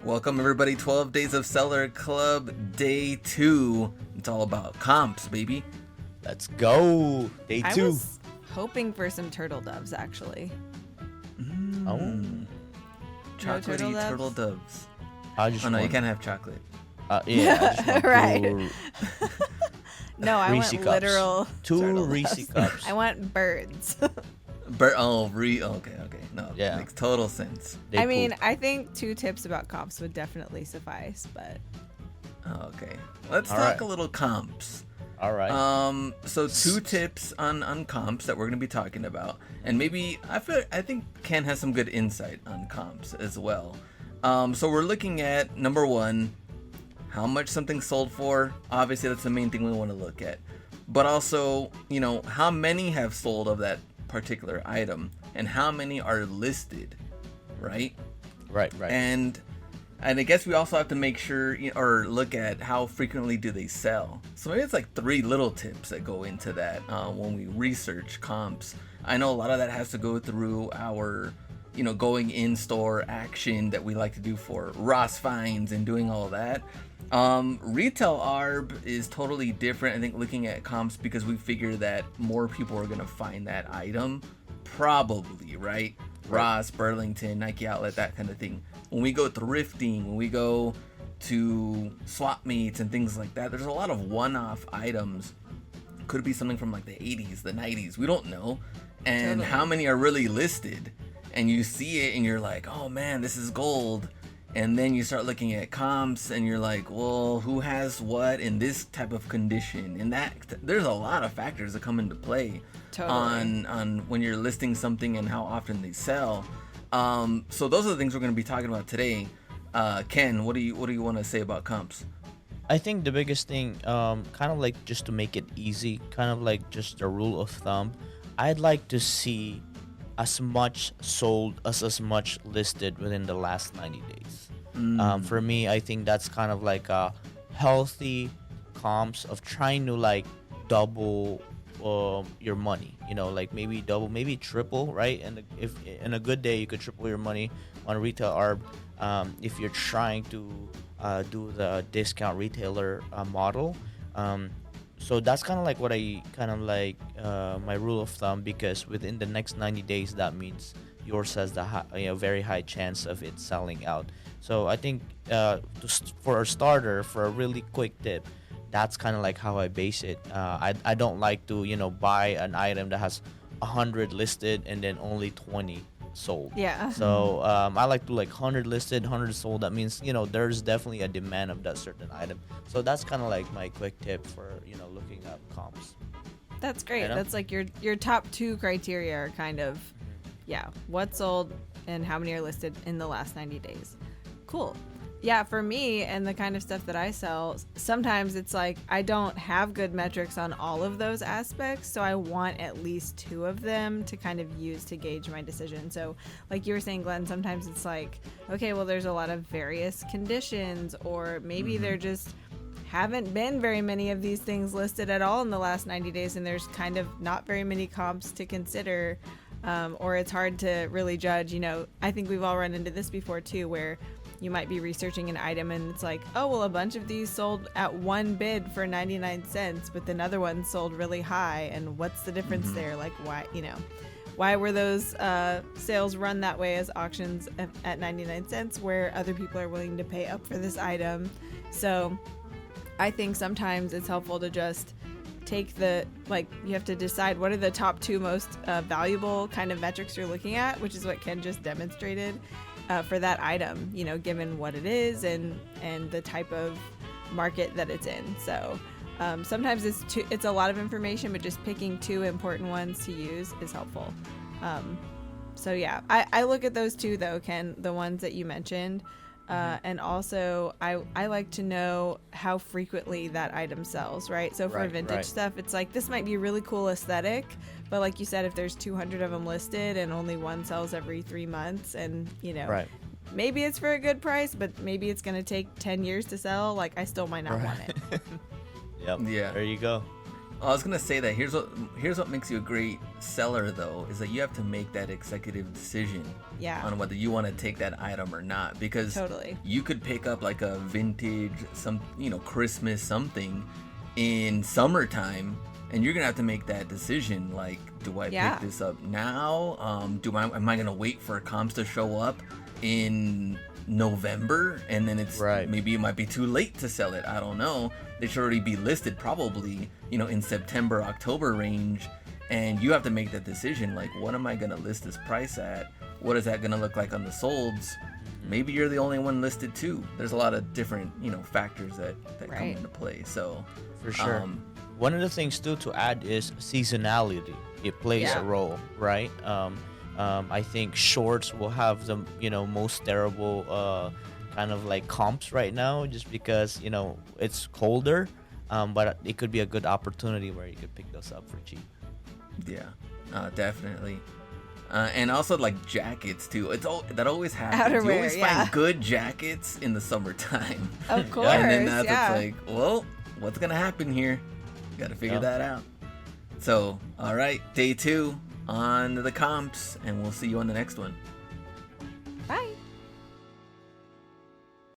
Welcome everybody, 12 Days of Seller Club, Day 2. It's all about comps, baby. Let's go. Day 2. I was hoping for some turtle doves, actually. Chocolatey turtle doves. No, you can't have chocolate. Yeah, I just want Right. two No, I Reese want cups. literal Two turtle Reese doves. cups. I want birds. Okay. No, Yeah. makes total sense. They I mean, poop. I think 2 tips about comps would definitely suffice, but Okay, let's All talk right. a little comps. All right. So 2 tips on comps that we're gonna be talking about, and maybe I think Ken has some good insight on comps as well. So we're looking at number 1, how much something sold for. Obviously, that's the main thing we want to look at, but also, how many have sold of that particular item, and how many are listed, right? Right. And I guess we also have to make sure or look at how frequently do they sell. So maybe it's like 3 little tips that go into that when we research comps. I know a lot of that has to go through our going in store action that we like to do for Ross finds and doing all that. Retail arb is totally different. I think looking at comps, because we figure that more people are gonna find that item, probably, right? Ross, Burlington, Nike Outlet, that kind of thing. When we go thrifting, when we go to swap meets and things like that, there's a lot of one-off items. Could be something from like the 80s, the 90s, we don't know. And Totally. how many are really listed? And you see it and you're like, oh man, this is gold. And then you start looking at comps and you're like, well, who has what in this type of condition? And there's a lot of factors that come into play on when you're listing something and how often they sell. So those are the things we're going to be talking about today. Ken, what do you want to say about comps? I think the biggest thing, kind of like just to make it easy, kind of like just a rule of thumb, I'd like to see as much sold as much listed within the last 90 days. For me, I think that's kind of like a healthy comps of trying to like double your money, like maybe double, maybe triple, right? And if in a good day you could triple your money on retail arb, if you're trying to do the discount retailer model. So that's kind of like what I kind of like my rule of thumb, because within the next 90 days, that means yours has the very high chance of it selling out. So I think for a starter, for a really quick tip, that's kind of like how I base it. I don't like to buy an item that has 100 listed and then only 20 sold. Yeah. So I like to like 100 listed, 100 sold. That means there's definitely a demand of that certain item. So that's kind of like my quick tip for looking at comps. That's great. That's like your top 2 criteria are kind of, what sold and how many are listed in the last 90 days. Cool. Yeah, for me and the kind of stuff that I sell, sometimes it's like I don't have good metrics on all of those aspects, so I want at least 2 of them to kind of use to gauge my decision. So like you were saying, Glenn, sometimes it's like, okay, well, there's a lot of various conditions, or maybe there just haven't been very many of these things listed at all in the last 90 days, and there's kind of not very many comps to consider, or it's hard to really judge. I think we've all run into this before too, where you might be researching an item and it's like, oh, well, a bunch of these sold at one bid for 99 cents, but then other ones sold really high. And what's the difference there? Like, why were those sales run that way as auctions at 99 cents where other people are willing to pay up for this item? So I think sometimes it's helpful to just take you have to decide what are the top 2 most valuable kind of metrics you're looking at, which is what Ken just demonstrated. For that item, given what it is and the type of market that it's in. So sometimes it's a lot of information, but just picking 2 important ones to use is helpful. So yeah, I look at those 2 though, Ken, the ones that you mentioned. And also I like to know how frequently that item sells, right? So for vintage stuff, it's like, this might be a really cool aesthetic, but like you said, if there's 200 of them listed and only one sells every 3 months, and maybe it's for a good price, but maybe it's going to take 10 years to sell, like I still might not want it. Yep. Yeah. There you go. I was gonna say that here's what makes you a great seller though, is that you have to make that executive decision on whether you want to take that item or not, because Totally. you could pick up like a vintage Christmas something in summertime, and you're gonna have to make that decision, like, do I pick this up now? Am I gonna wait for comps to show up in November, and then it's maybe it might be too late to sell it? I don't know. They should already be listed probably, in September, October range, and you have to make that decision, like, what am I gonna list this price at? What is that gonna look like on the solds? Maybe you're the only one listed too. There's a lot of different, factors that come into play. So for sure. One of the things too to add is seasonality. It plays a role, right? I think shorts will have the most terrible kind of like comps right now, just because it's colder, but it could be a good opportunity where you could pick those up for cheap. Definitely. And also like jackets too. That always happens. Outerwear, you always find good jackets in the summertime. Of course. And then it's like, well, what's gonna happen here? Got to figure that out. So, all right, day 2 on the comps, and we'll see you on the next one.